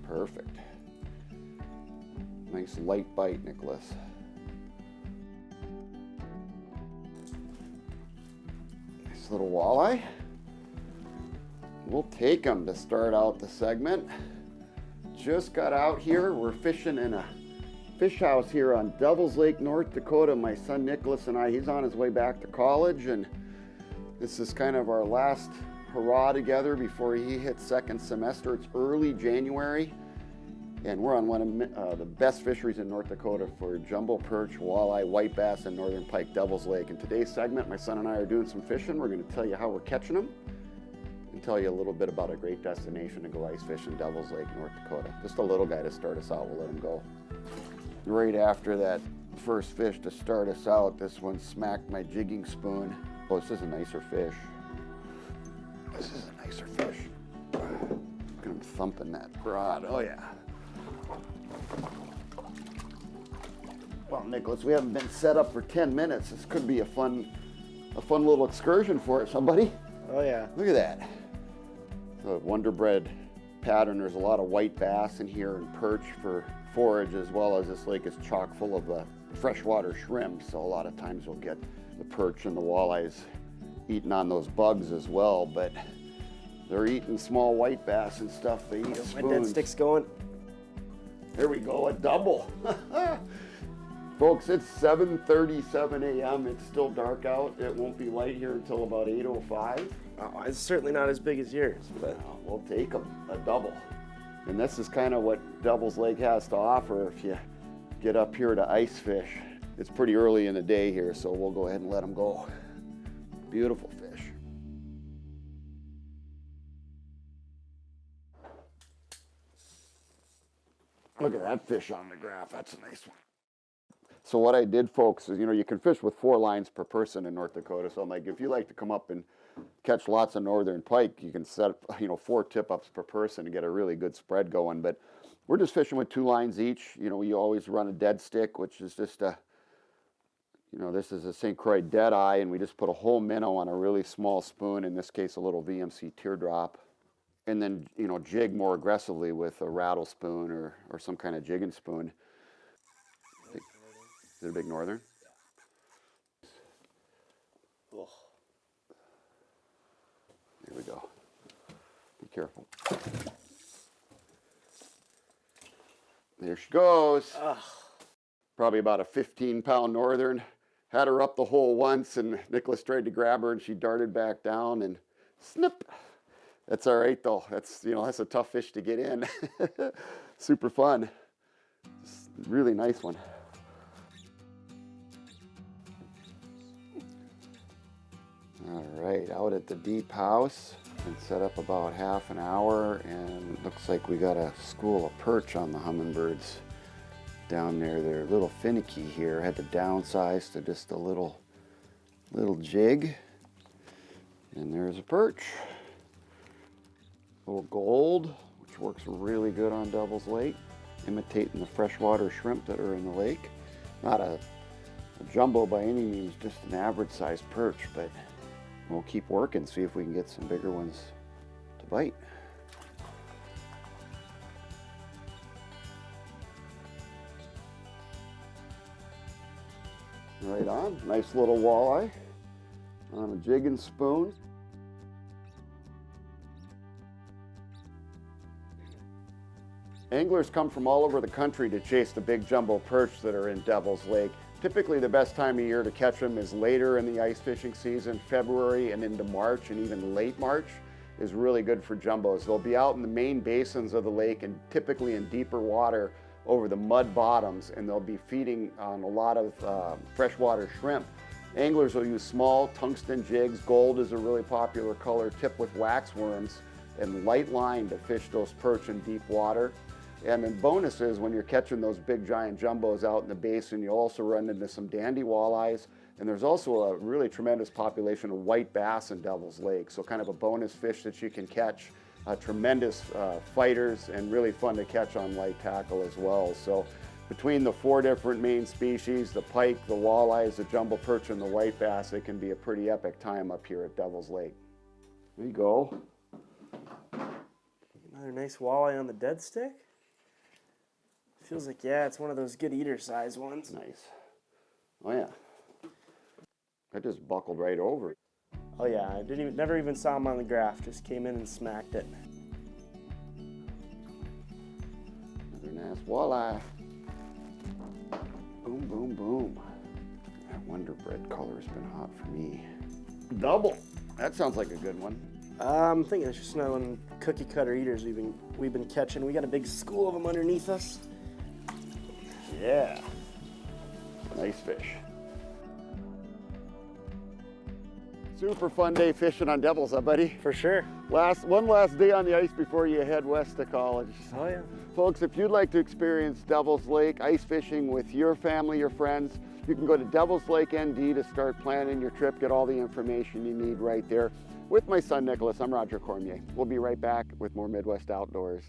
Perfect. Nice light bite, Nicholas. Nice little walleye. We'll take them to start out the segment. Just got out here. We're fishing in a fish house here on Devils Lake, North Dakota. My son Nicholas and I, he's on his way back to college, and this is kind of our last hurrah together before he hits second semester. It's early January, and we're on one of the best fisheries in North Dakota for jumbo perch, walleye, white bass, and northern pike, Devils Lake. In today's segment, my son and I are doing some fishing. We're going to tell you how we're catching them and tell you a little bit about a great destination to go ice fish in Devils Lake, North Dakota. Just a little guy to start us out. We'll let him go. Right after that first fish to start us out, this one smacked my jigging spoon. Oh, this is a nicer fish. This is a nicer fish. Look at him thumping that rod. Oh yeah. Well, Nicholas, we haven't been set up for 10 minutes. This could be a fun little excursion for somebody. Oh yeah. Look at that. The Wonder Bread pattern. There's a lot of white bass in here and perch for forage, as well as this lake is chock full of freshwater shrimp. So a lot of times we'll get the perch and the walleyes eating on those bugs as well, but they're eating small white bass and stuff. They eat spoons. My dead stick's going. There we go, a double. Folks, it's 7:37 a.m. It's still dark out. It won't be light here until about 8:05. Oh, it's certainly not as big as yours, but We'll take a double. And this is kind of what Devils Lake has to offer if you get up here to ice fish. It's pretty early in the day here, so we'll go ahead and let them go. Beautiful fish. Look at that fish on the graph. That's a nice one. So what I did, folks, is, you can fish with 4 lines per person in North Dakota. So I'm like, if you like to come up and catch lots of northern pike, you can set up, 4 tip-ups per person to get a really good spread going. But we're just fishing with 2 lines each. You always run a dead stick, which is just this is a St. Croix dead eye, and we just put a whole minnow on a really small spoon, in this case a little VMC teardrop. And then, jig more aggressively with a rattle spoon or some kind of jigging spoon. Is it a big northern? yeah. There we go. Be careful. There she goes. Ugh. Probably about a 15-pound northern. Had her up the hole once, and Nicholas tried to grab her, and she darted back down, and snip. That's all right, though. That's a tough fish to get in. Super fun. Just really nice one. All right, out at the deep house. Been set up about half an hour, and looks like we got a school of perch on the Hummingbirds down there. They're a little finicky here. Had to downsize to just a little jig. And there's a perch. Little gold, which works really good on Devils Lake, imitating the freshwater shrimp that are in the lake. Not a jumbo by any means, just an average sized perch, but we'll keep working, see if we can get some bigger ones to bite. Right on, nice little walleye on a jigging spoon. Anglers come from all over the country to chase the big jumbo perch that are in Devils Lake. Typically the best time of year to catch them is later in the ice fishing season. February and into March, and even late March is really good for jumbos. They'll be out in the main basins of the lake and typically in deeper water over the mud bottoms, and they'll be feeding on a lot of freshwater shrimp. Anglers will use small tungsten jigs. Gold is a really popular color, tipped with wax worms, and light line to fish those perch in deep water. And then bonus is when you're catching those big giant jumbos out in the basin, you'll also run into some dandy walleyes. And there's also a really tremendous population of white bass in Devils Lake. So kind of a bonus fish that you can catch. Tremendous fighters and really fun to catch on light tackle as well. So between the 4 different main species, the pike, the walleyes, the jumbo perch, and the white bass, it can be a pretty epic time up here at Devils Lake. There you go. Another nice walleye on the dead stick. Feels like, yeah, it's one of those good eater size ones. Nice. Oh yeah. That just buckled right over. Oh yeah, I never even saw him on the graph. Just came in and smacked it. Another nice walleye. Boom, boom, boom. That Wonder Bread color's been hot for me. Double. That sounds like a good one. I'm thinking it's just another one of them cookie cutter eaters we've been catching. We got a big school of them underneath us. Yeah. Nice fish. Super fun day fishing on Devils, huh, buddy? For sure. One last day on the ice before you head west to college. Oh yeah. Folks, if you'd like to experience Devil's Lake ice fishing with your family, your friends, you can go to Devil's Lake ND to start planning your trip, get all the information you need right there. With my son, Nicholas, I'm Roger Cormier. We'll be right back with more Midwest Outdoors.